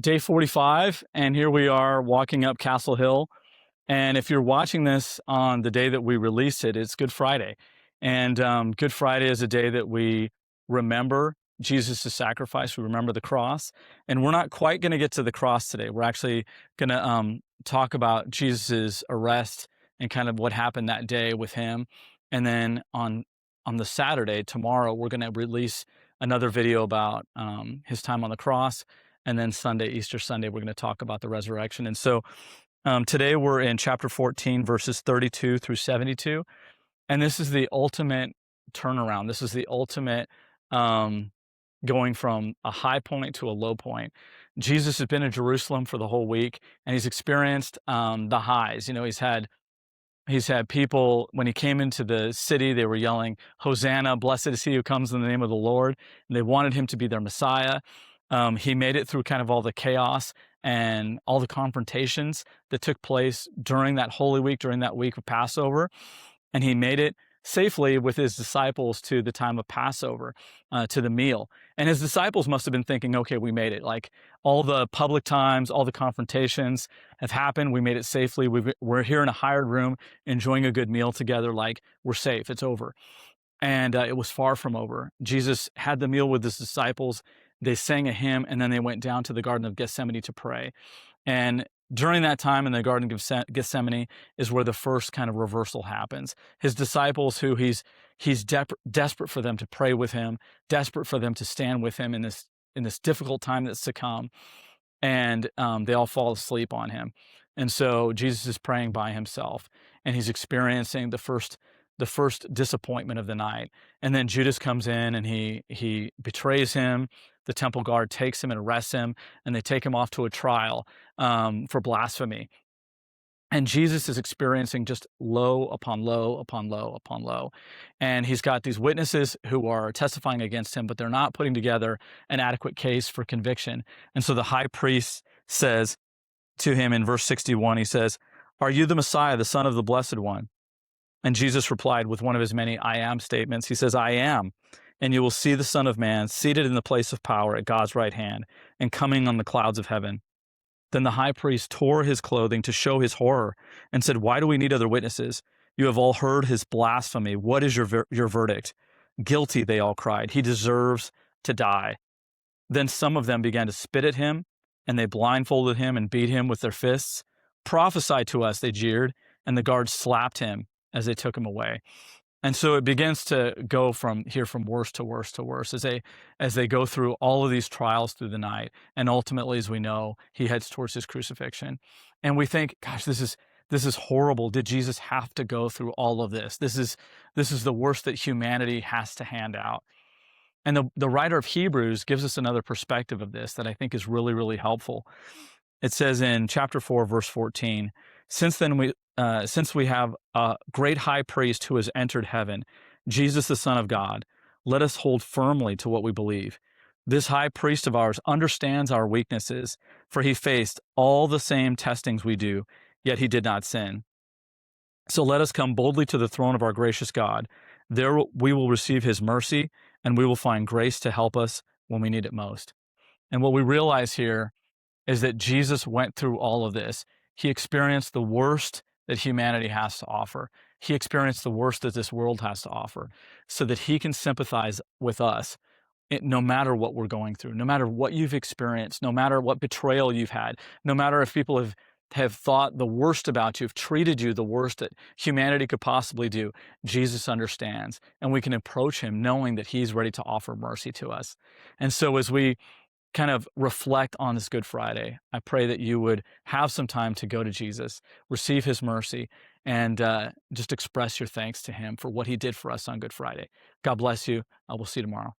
day 45, and here we are walking up Castle Hill. And if you're watching this on the day that we release it, it's Good Friday. And Good Friday is a day that we remember Jesus' sacrifice. We remember the cross. And we're not quite going to get to the cross today. We're actually going to talk about Jesus' arrest and kind of what happened that day with him. And then on the Saturday, tomorrow, we're going to release another video about his time on the cross. And then Sunday, Easter Sunday, we're going to talk about the resurrection. And so today we're in chapter 14, verses 32 through 72. And this is the ultimate turnaround. This is the ultimate going from a high point to a low point. Jesus has been in Jerusalem for the whole week, and he's experienced the highs. You know, he's had people, when he came into the city, they were yelling, "Hosanna, blessed is he who comes in the name of the Lord." And they wanted him to be their Messiah. He made it through kind of all the chaos and all the confrontations that took place during that Holy Week, during that week of Passover. And he made it safely with his disciples to the time of Passover, to the meal. And his disciples must have been thinking, okay, we made it. Like, all the public times, all the confrontations have happened. We made it safely. We're here in a hired room, enjoying a good meal together. Like, we're safe. It's over. And it was far from over. Jesus had the meal with his disciples. They sang a hymn, and then they went down to the Garden of Gethsemane to pray. And during that time in the Garden of Gethsemane is where the first kind of reversal happens. His disciples, who he's desperate for them to pray with him, desperate for them to stand with him in this difficult time that's to come, and they all fall asleep on him. And so Jesus is praying by himself, and he's experiencing the first disappointment of the night. And then Judas comes in, and he betrays him. The temple guard takes him and arrests him, and they take him off to a trial for blasphemy. And Jesus is experiencing just low upon low upon low upon low. And he's got these witnesses who are testifying against him, but they're not putting together an adequate case for conviction. And so the high priest says to him in verse 61, he says, "Are you the Messiah, the Son of the Blessed One?" And Jesus replied with one of his many "I am" statements. He says, "I am. And you will see the Son of Man seated in the place of power at God's right hand and coming on the clouds of heaven." Then the high priest tore his clothing to show his horror and said, "Why do we need other witnesses? You have all heard his blasphemy. What is your verdict?" "Guilty," they all cried. "He deserves to die." Then some of them began to spit at him, and they blindfolded him and beat him with their fists. "Prophesy to us," they jeered, and the guards slapped him as they took him away. And so it begins to go from worse to worse to worse as they go through all of these trials through the night. And ultimately, as we know, he heads towards his crucifixion. And we think, gosh, this is horrible. Did Jesus have to go through all of this? This is the worst that humanity has to hand out. And the writer of Hebrews gives us another perspective of this that I think is really, really helpful. It says in chapter 4, verse 14, since we have a great high priest who has entered heaven, Jesus, the Son of God, let us hold firmly to what we believe. This high priest of ours understands our weaknesses, for he faced all the same testings we do, yet he did not sin. So let us come boldly to the throne of our gracious God. There we will receive his mercy, and we will find grace to help us when we need it most. And what we realize here is that Jesus went through all of this. He experienced the worst that humanity has to offer. He experienced the worst that this world has to offer, so that he can sympathize with us no matter what we're going through, no matter what you've experienced, no matter what betrayal you've had, no matter if people have thought the worst about you, have treated you the worst that humanity could possibly do. Jesus understands, and we can approach him knowing that he's ready to offer mercy to us. And so as we kind of reflect on this Good Friday, I pray that you would have some time to go to Jesus, receive his mercy, and just express your thanks to him for what he did for us on Good Friday. God bless you. I will see you tomorrow.